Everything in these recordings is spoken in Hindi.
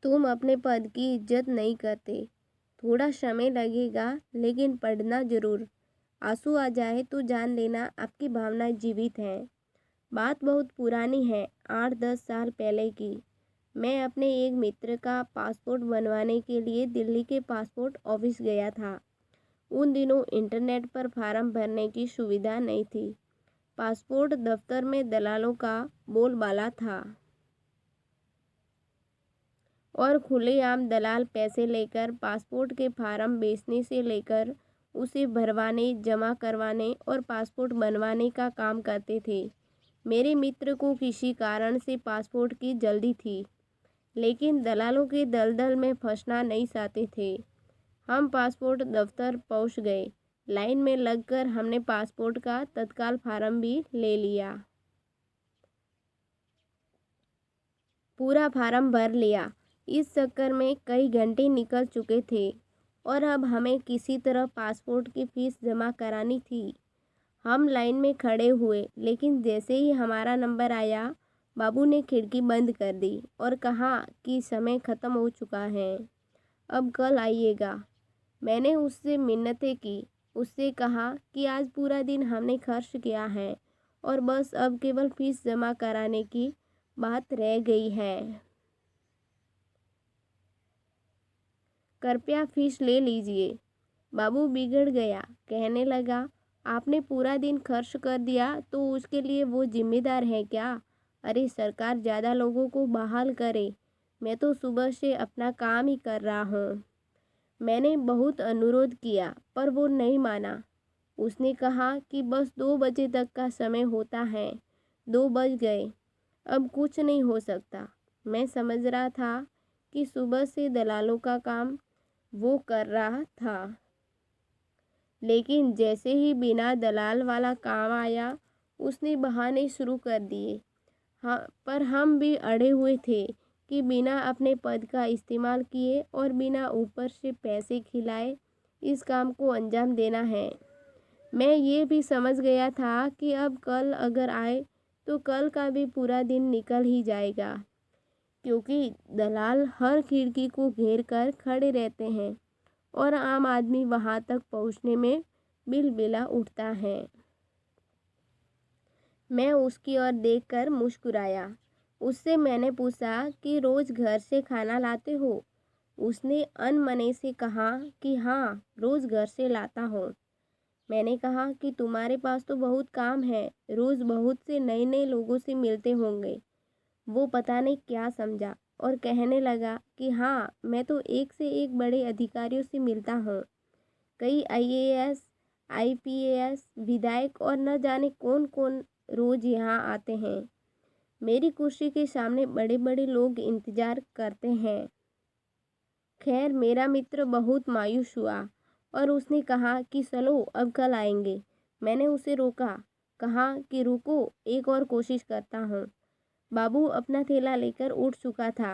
तुम अपने पद की इज्जत नहीं करते। थोड़ा समय लगेगा लेकिन पढ़ना जरूर। आंसू आ जाए तो जान लेना आपकी भावनाएं जीवित हैं। बात बहुत पुरानी है, 8-10 साल पहले की। मैं अपने एक मित्र का पासपोर्ट बनवाने के लिए दिल्ली के पासपोर्ट ऑफिस गया था। उन दिनों इंटरनेट पर फार्म भरने की सुविधा नहीं थी। पासपोर्ट दफ्तर में दलालों का बोलबाला था और खुलेआम दलाल पैसे लेकर पासपोर्ट के फार्म बेचने से लेकर उसे भरवाने, जमा करवाने और पासपोर्ट बनवाने का काम करते थे। मेरे मित्र को किसी कारण से पासपोर्ट की जल्दी थी, लेकिन दलालों के दलदल में फंसना नहीं चाहते थे। हम पासपोर्ट दफ्तर पहुंच गए। लाइन में लगकर हमने पासपोर्ट का तत्काल फार्म भी ले लिया। पूरा फार्म भर लिया। इस चक्कर में कई घंटे निकल चुके थे और अब हमें किसी तरह पासपोर्ट की फीस जमा करानी थी। हम लाइन में खड़े हुए, लेकिन जैसे ही हमारा नंबर आया, बाबू ने खिड़की बंद कर दी और कहा कि समय ख़त्म हो चुका है, अब कल आइएगा। मैंने उससे मिन्नतें की, उससे कहा कि आज पूरा दिन हमने खर्च किया है और बस अब केवल फीस जमा कराने की बात रह गई है। कृपया फीस ले लीजिए। बाबू बिगड़ गया, कहने लगा, आपने पूरा दिन खर्च कर दिया तो उसके लिए वो जिम्मेदार है क्या? अरे सरकार ज़्यादा लोगों को बहाल करे। मैं तो सुबह से अपना काम ही कर रहा हूँ। मैंने बहुत अनुरोध किया पर वो नहीं माना। उसने कहा कि बस 2 बजे तक का समय होता है। 2 बज गए, अब कुछ नहीं हो सकता। मैं समझ रहा था कि सुबह से दलालों का काम वो कर रहा था, लेकिन जैसे ही बिना दलाल वाला काम आया, उसने बहाने शुरू कर दिए। हाँ, पर हम भी अड़े हुए थे कि बिना अपने पद का इस्तेमाल किए और बिना ऊपर से पैसे खिलाए इस काम को अंजाम देना है। मैं ये भी समझ गया था कि अब कल अगर आए तो कल का भी पूरा दिन निकल ही जाएगा, क्योंकि दलाल हर खिड़की को घेर कर खड़े रहते हैं और आम आदमी वहां तक पहुंचने में बिलबिला उठता है। मैं उसकी ओर देखकर मुस्कुराया। उससे मैंने पूछा कि रोज घर से खाना लाते हो? उसने अनमने से कहा कि हाँ, रोज घर से लाता हूँ। मैंने कहा कि तुम्हारे पास तो बहुत काम है, रोज बहुत से नए नए लोगों से मिलते होंगे। वो पता नहीं क्या समझा और कहने लगा कि हाँ, मैं तो एक से एक बड़े अधिकारियों से मिलता हूँ। कई आईएएस, आईपीएस, विधायक और न जाने कौन कौन रोज यहाँ आते हैं। मेरी कुर्सी के सामने बड़े बड़े लोग इंतजार करते हैं। खैर, मेरा मित्र बहुत मायूस हुआ और उसने कहा कि चलो अब कल आएंगे। मैंने उसे रोका, कहा कि रुको, एक और कोशिश करता हूँ। बाबू अपना थैला लेकर उठ चुका था।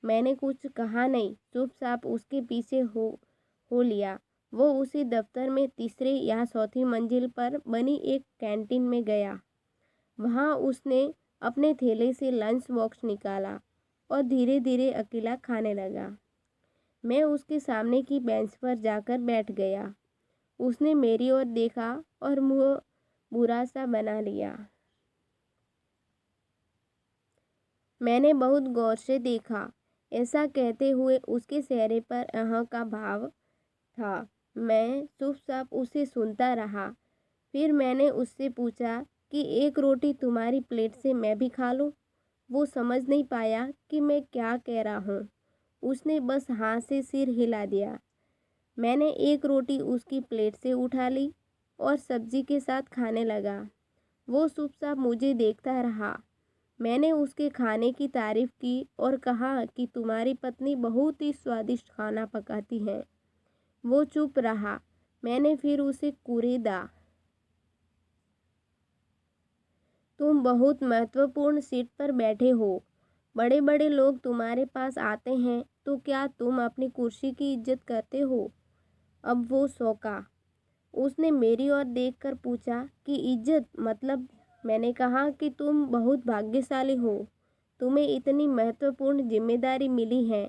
मैंने कुछ कहा नहीं, चुपचाप उसके पीछे हो लिया। वो उसी दफ्तर में तीसरी या चौथी मंजिल पर बनी एक कैंटीन में गया। वहाँ उसने अपने थैले से लंच बॉक्स निकाला और धीरे धीरे अकेला खाने लगा। मैं उसके सामने की बेंच पर जाकर बैठ गया। उसने मेरी ओर देखा और मुंह बुरा सा बना लिया। मैंने बहुत गौर से देखा। ऐसा कहते हुए उसके चेहरे पर अहं का भाव था। मैं चुपचाप उसे सुनता रहा। फिर मैंने उससे पूछा कि एक रोटी तुम्हारी प्लेट से मैं भी खा लूं? वो समझ नहीं पाया कि मैं क्या कह रहा हूँ। उसने बस हाथ से सिर हिला दिया। मैंने एक रोटी उसकी प्लेट से उठा ली और सब्जी के साथ खाने लगा। वो चुपचाप मुझे देखता रहा। मैंने उसके खाने की तारीफ की और कहा कि तुम्हारी पत्नी बहुत ही स्वादिष्ट खाना पकाती है। वो चुप रहा। मैंने फिर उसे कुरेदा, तुम बहुत महत्वपूर्ण सीट पर बैठे हो। बड़े बड़े लोग तुम्हारे पास आते हैं तो क्या तुम अपनी कुर्सी की इज्जत करते हो? अब वो सौका। उसने मेरी ओर देखकर पूछा कि इज्जत मतलब? मैंने कहा कि तुम बहुत भाग्यशाली हो तुम्हें इतनी महत्वपूर्ण जिम्मेदारी मिली है।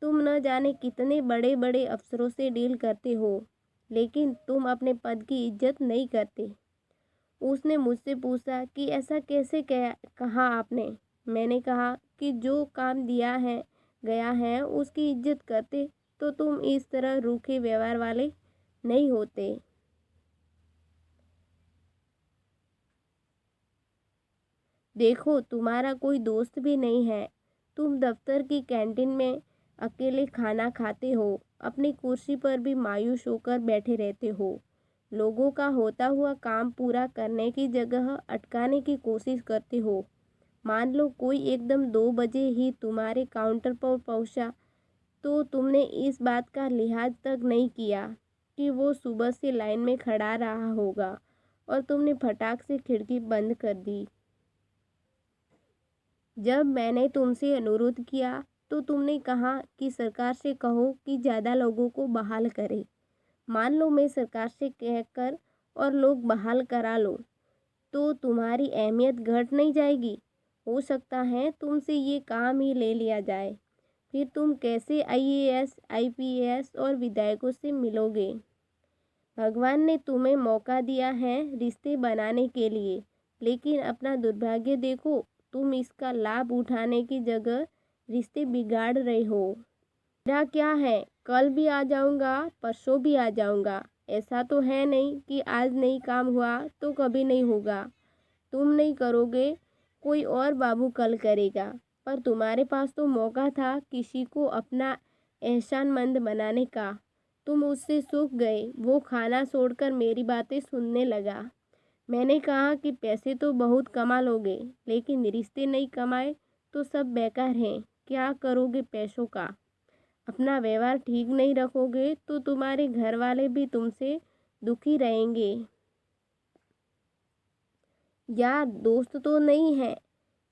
तुम न जाने कितने बड़े बड़े अफसरों से डील करते हो, लेकिन तुम अपने पद की इज्जत नहीं करते। उसने मुझसे पूछा कि ऐसा कैसे कहा आपने। मैंने कहा कि जो काम दिया है गया है उसकी इज्जत करते तो तुम इस तरह रूखे व्यवहार वाले नहीं होते। देखो, तुम्हारा कोई दोस्त भी नहीं है। तुम दफ्तर की कैंटीन में अकेले खाना खाते हो, अपनी कुर्सी पर भी मायूस होकर बैठे रहते हो। लोगों का होता हुआ काम पूरा करने की जगह अटकाने की कोशिश करते हो। मान लो कोई एकदम 2 बजे ही तुम्हारे काउंटर पर पहुंचा, तो तुमने इस बात का लिहाज तक नहीं किया कि वो सुबह से लाइन में खड़ा रहा होगा, और तुमने फटाक से खिड़की बंद कर दी। जब मैंने तुमसे अनुरोध किया तो तुमने कहा कि सरकार से कहो कि ज़्यादा लोगों को बहाल करे। मान लो मैं सरकार से कहकर और लोग बहाल करा लो, तो तुम्हारी अहमियत घट नहीं जाएगी। हो सकता है तुमसे ये काम ही ले लिया जाए। फिर तुम कैसे आईएएस, आईपीएस और विधायकों से मिलोगे? भगवान ने तुम्हें मौका दिया है रिश्ते बनाने के लिए, लेकिन अपना दुर्भाग्य देखो, तुम इसका लाभ उठाने की जगह रिश्ते बिगाड़ रहे हो। मेरा क्या है, कल भी आ जाऊंगा, परसों भी आ जाऊंगा। ऐसा तो है नहीं कि आज नहीं काम हुआ तो कभी नहीं होगा। तुम नहीं करोगे, कोई और बाबू कल करेगा। पर तुम्हारे पास तो मौका था किसी को अपना एहसानमंद बनाने का। तुम उससे सूख गए। वो खाना छोड़कर मेरी बातें सुनने लगा। मैंने कहा कि पैसे तो बहुत कमा लोगे, लेकिन रिश्ते नहीं कमाए तो सब बेकार हैं। क्या करोगे पैसों का? अपना व्यवहार ठीक नहीं रखोगे तो तुम्हारे घर वाले भी तुमसे दुखी रहेंगे। यार दोस्त तो नहीं है,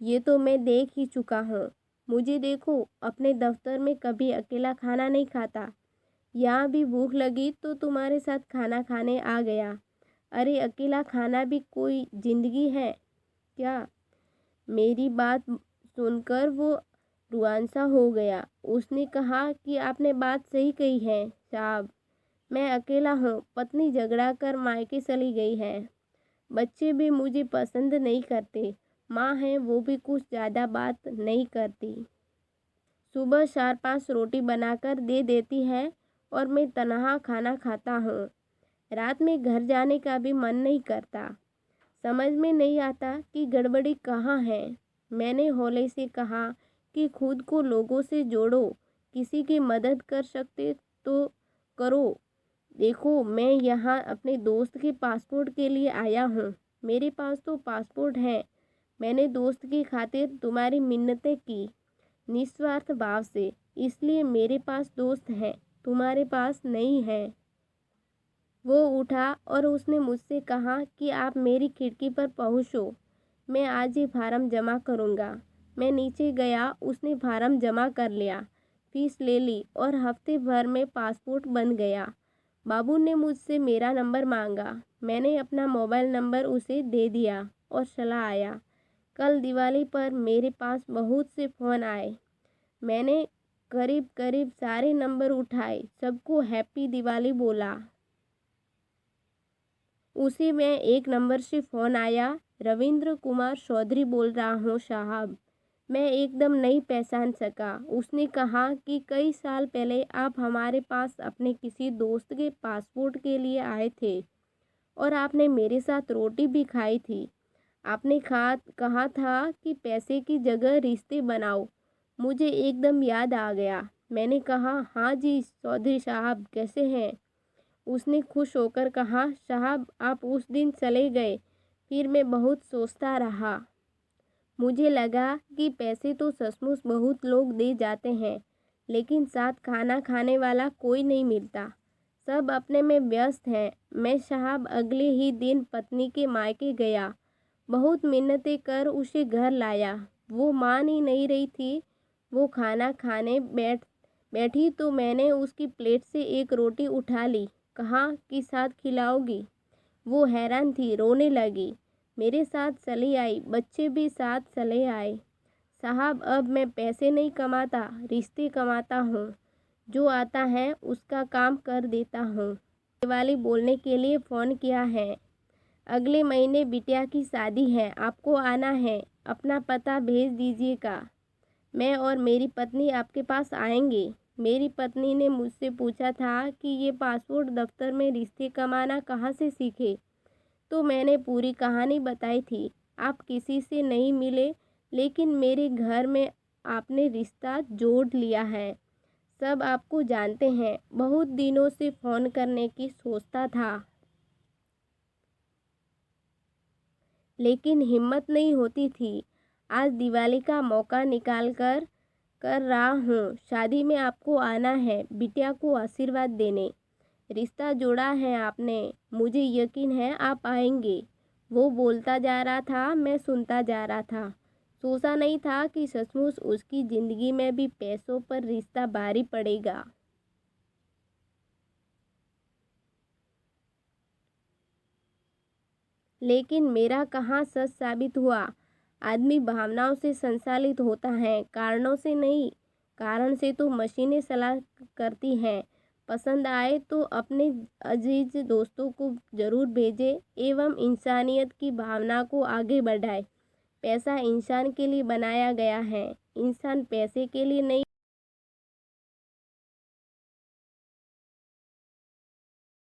ये तो मैं देख ही चुका हूँ। मुझे देखो, अपने दफ्तर में कभी अकेला खाना नहीं खाता। यहाँ भी भूख लगी तो तुम्हारे साथ खाना खाने आ गया। अरे अकेला खाना भी कोई जिंदगी है क्या? मेरी बात सुनकर वो रुआंसा हो गया। उसने कहा कि आपने बात सही कही है साहब। मैं अकेला हूँ, पत्नी झगड़ा कर मायके चली गई है। बच्चे भी मुझे पसंद नहीं करते। माँ है, वो भी कुछ ज़्यादा बात नहीं करती। सुबह 4-5 रोटी बनाकर दे देती है और मैं तनहा खाना खाता हूँ। रात में घर जाने का भी मन नहीं करता। समझ में नहीं आता कि गड़बड़ी कहाँ है। मैंने हौले से कहा कि खुद को लोगों से जोड़ो, किसी की मदद कर सकते तो करो। देखो, मैं यहाँ अपने दोस्त के पासपोर्ट के लिए आया हूँ। मेरे पास तो पासपोर्ट है। मैंने दोस्त की खातिर तुम्हारी मिन्नतें की, निस्वार्थ भाव से। इसलिए मेरे पास दोस्त हैं, तुम्हारे पास नहीं है। वो उठा और उसने मुझसे कहा कि आप मेरी खिड़की पर पहुँचो, मैं आज ही फार्म जमा करूँगा। मैं नीचे गया, उसने फार्म जमा कर लिया, फीस ले ली और हफ्ते भर में पासपोर्ट बन गया। बाबू ने मुझसे मेरा नंबर मांगा। मैंने अपना मोबाइल नंबर उसे दे दिया और चला आया। कल दिवाली पर मेरे पास बहुत से फ़ोन आए। मैंने करीब करीब सारे नंबर उठाए, सबको हैप्पी दिवाली बोला। उसी में एक नंबर से फ़ोन आया। रविंद्र कुमार चौधरी बोल रहा हूँ साहब। मैं एकदम नहीं पहचान सका। उसने कहा कि कई साल पहले आप हमारे पास अपने किसी दोस्त के पासपोर्ट के लिए आए थे और आपने मेरे साथ रोटी भी खाई थी। आपने कहा था कि पैसे की जगह रिश्ते बनाओ। मुझे एकदम याद आ गया। मैंने कहा, हाँ जी चौधरी साहब, कैसे हैं? उसने खुश होकर कहा, साहब आप उस दिन चले गए, फिर मैं बहुत सोचता रहा। मुझे लगा कि पैसे तो सचमुच बहुत लोग दे जाते हैं, लेकिन साथ खाना खाने वाला कोई नहीं मिलता। सब अपने में व्यस्त हैं। मैं साहब अगले ही दिन पत्नी के मायके गया। बहुत मिन्नतें कर उसे घर लाया। वो मान ही नहीं रही थी। वो खाना खाने बैठी तो मैंने उसकी प्लेट से एक रोटी उठा ली। कहा कि साथ खिलाओगी? वो हैरान थी, रोने लगी। मेरे साथ चली आई, बच्चे भी साथ चले आए। साहब अब मैं पैसे नहीं कमाता, रिश्ते कमाता हूँ। जो आता है उसका काम कर देता हूँ। दिवाली बोलने के लिए फ़ोन किया है। अगले महीने बिटिया की शादी है, आपको आना है। अपना पता भेज दीजिएगा। मैं और मेरी पत्नी आपके पास आएंगे। मेरी पत्नी ने मुझसे पूछा था कि ये पासपोर्ट दफ्तर में रिश्ते कमाना कहाँ से सीखे, तो मैंने पूरी कहानी बताई थी। आप किसी से नहीं मिले, लेकिन मेरे घर में आपने रिश्ता जोड़ लिया है। सब आपको जानते हैं। बहुत दिनों से फ़ोन करने की सोचता था, लेकिन हिम्मत नहीं होती थी। आज दिवाली का मौका निकाल कर रहा हूँ। शादी में आपको आना है, बिटिया को आशीर्वाद देने। रिश्ता जोड़ा है आपने, मुझे यकीन है आप आएंगे। वो बोलता जा रहा था, मैं सुनता जा रहा था। सोचा नहीं था कि सचमुच उसकी ज़िंदगी में भी पैसों पर रिश्ता भारी पड़ेगा। लेकिन मेरा कहाँ सच साबित हुआ। आदमी भावनाओं से संचालित होता है, कारणों से नहीं। कारण से तो मशीनें सलाह करती हैं। पसंद आए तो अपने अजीज दोस्तों को ज़रूर भेजें एवं इंसानियत की भावना को आगे बढ़ाए। पैसा इंसान के लिए बनाया गया है, इंसान पैसे के लिए नहीं।